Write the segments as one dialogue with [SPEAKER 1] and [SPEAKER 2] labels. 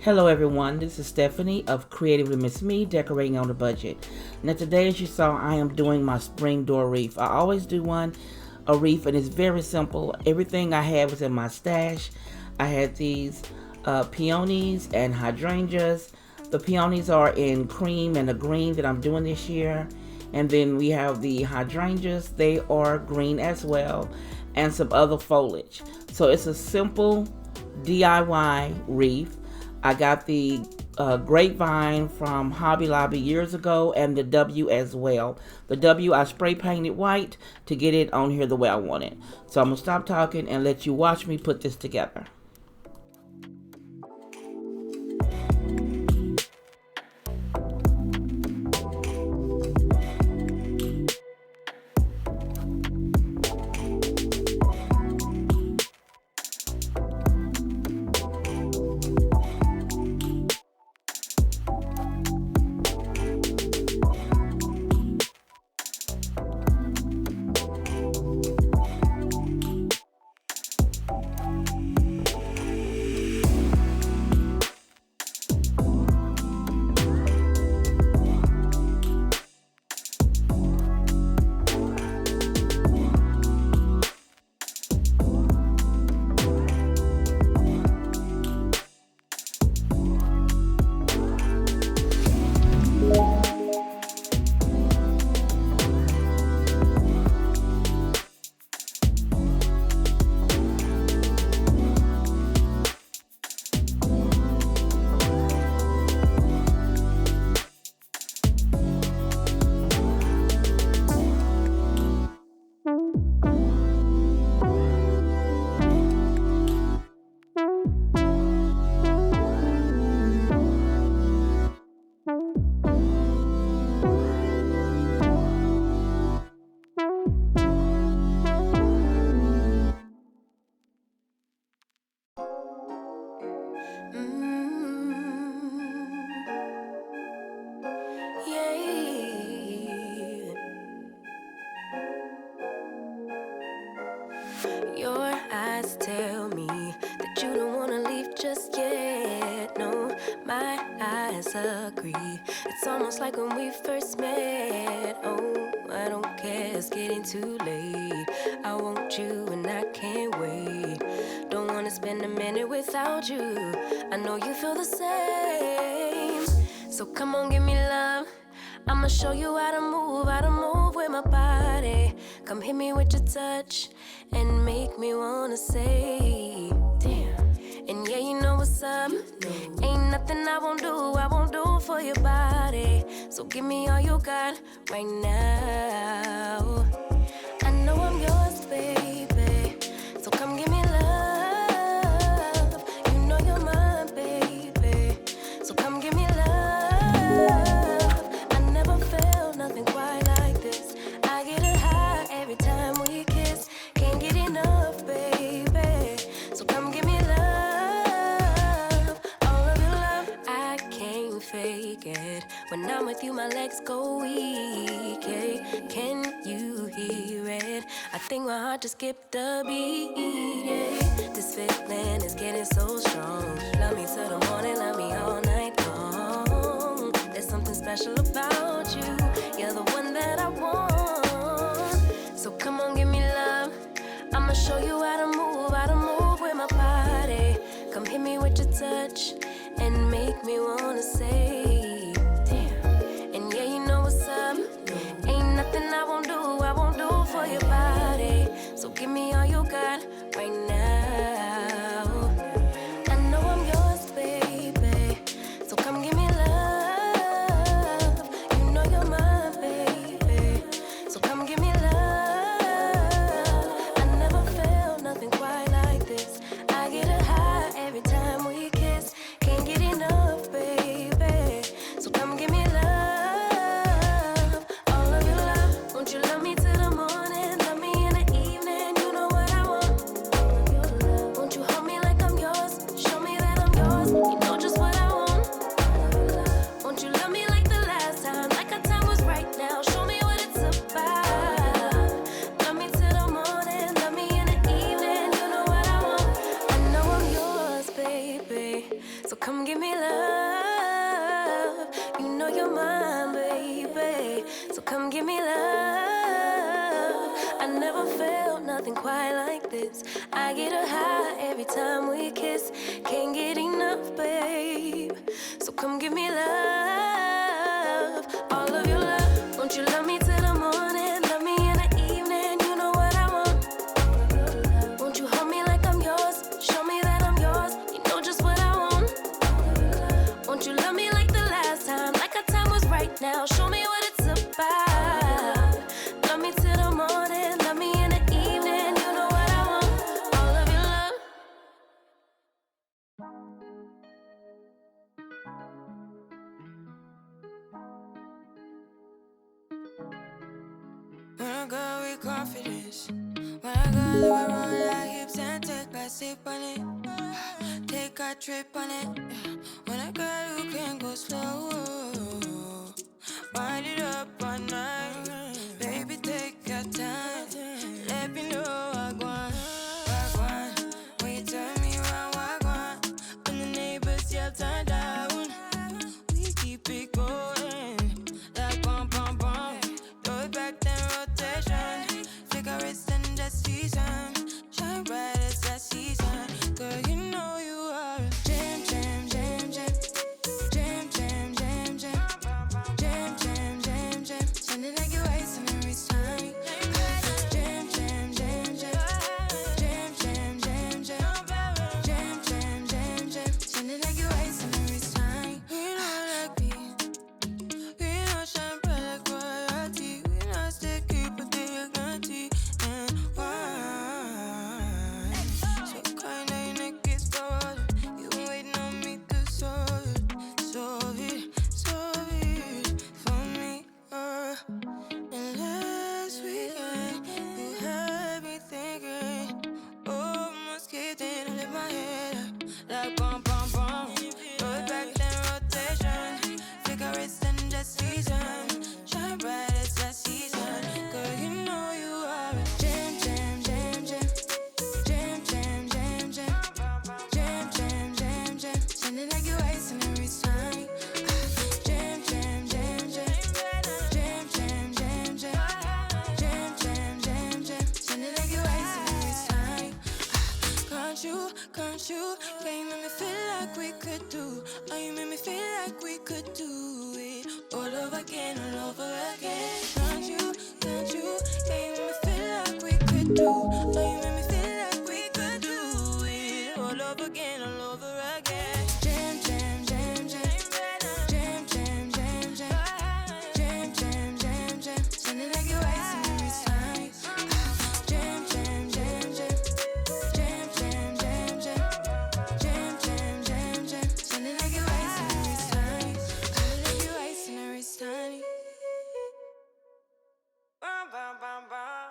[SPEAKER 1] Hello everyone, this is Stephanie of CreativelyMsMe, decorating on a budget. Now today, as you saw, I am doing my spring door wreath. I always do a wreath, and it's very simple. Everything I have is in my stash. I had these peonies and hydrangeas. The peonies are in cream and a green that I'm doing this year. And then we have the hydrangeas, they are green as well, and some other foliage. So it's a simple DIY wreath. I got the grapevine from Hobby Lobby years ago, and the W as well. The W I spray painted white to get it on here the way I want it. So I'm going to stop talking and let you watch me put this together.
[SPEAKER 2] Your eyes tell me that you don't wanna leave just yet. No, my eyes agree. It's almost like when we first met. Oh, I don't care, it's getting too late. I want you and I can't wait. Don't wanna spend a minute without you. I know you feel the same. So come on, give me love. I'ma show you how to move with my body. Come hit me with your touch and make me wanna say, damn. And yeah, you know what's up. Ain't nothing I won't do for your body. So give me all you got right now. I know I'm yours, baby. So come give me love. You know you're mine, baby. So come give me love. I never felt nothing quite like this. I get a high every time we kiss. Can't get enough, baby. So come give me love. All of your love, I can't fake it. When I'm with you, my legs go weak. Yeah. Can you hear it? I think my heart just skipped a beat. Yeah. This feeling is getting so strong. Love me till the morning, love me all night long. There's something special about you. You're the one that I want. So come on, give me love. I'ma show you how to move with my body. Come hit me with your touch and make me wanna say, damn. And yeah, you know what's up. Ain't nothing I won't do for your body. So give me all you got right now. I know I'm yours, baby. So come give me love. You know you're mine, baby. So come give me love. I never felt nothing quite like this. I get a high every time we kiss. Can't get enough, baby. nothing quite like this. I get a high every time we kiss. Can't get enough, babe. So come give me love, all of your love. Won't you love me till the morning? Love me in the evening, you know what I want. Won't you hold me like I'm yours? Show me that I'm yours, you know just what I want. Won't you love me like the last time? Like our time was right now. Show me what it's about. Love me till the morning, love me in the evening, you know what I want. All of your love.
[SPEAKER 3] When I go with confidence, when I go lower on our hips and take a sip on it, take a trip on it. When I go, you can go slow. Wind it up all night, baby, take your time. Let me know what I want. When you turn me around, what I want. When the neighbors yell turn down, we keep it going. Like bum bum bum. Throw it back then rotation. Cigarettes and the season. Shine bright as that season. Girl, you know you are a jam, jam, jam, jam. Jam, jam, jam, jam. Jam, jam, jam, jam. Sounding like you're wasting every time. Jam, jam, jam, jam. Jam, jam, jam, jam. Jam, jam, jam, jam. Sounding like you're wasting every time. We know like me. We not shine bright like royalty. We not stay keep a dignity and wine. So kinda in the kiss forward. You been waiting on me to solve it, solve it, solve it for me. And last weekend you had me thinking, almost kidding. I lift my head up like bum bum bum. Throw it back then rotation. Cigarettes and the season. Shine bright as that season. Girl, you know you are a jam, jam, jam, jam. Jam, jam, jam, jam. Jam, jam, jam, jam. Sounding like you're wasting every time. Jam, jam, jam, jam. Jam, jam, jam, jam. Jam, jam, jam, jam. Sounding like you're wasting every time. Can't you, can't you? Yeah, you make me feel like we could do. Oh, you make me feel like we could do it all over again, all over again. Can't you, can't you? Yeah, you make me feel like we could do. Oh, you make me feel like we could do it all over again, all over again. Jam, jam, jam, jam. Jam, jam, jam, jam. Jam, jam, jam, jam. Sounding like you're wasting every time. Jam, jam, jam, jam. Jam, jam, jam, jam. Jam, jam, jam, jam. Sounding like you're wasting every time. Sounding like you're wasting every time. Bum, bum, bum, bum.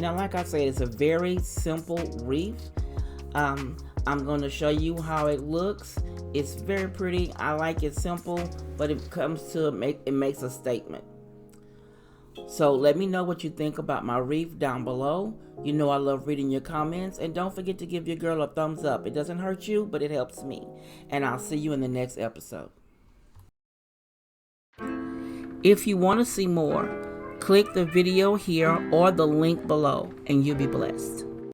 [SPEAKER 1] Now, like I said, it's a very simple wreath. I'm going to show you how it looks. It's very pretty. I like it simple, but it comes to it makes a statement. So let me know what you think about my wreath down below. You know I love reading your comments, and don't forget to give your girl a thumbs up. It doesn't hurt you, but it helps me. And I'll see you in the next episode. If you want to see more, click the video here or the link below, and you'll be blessed.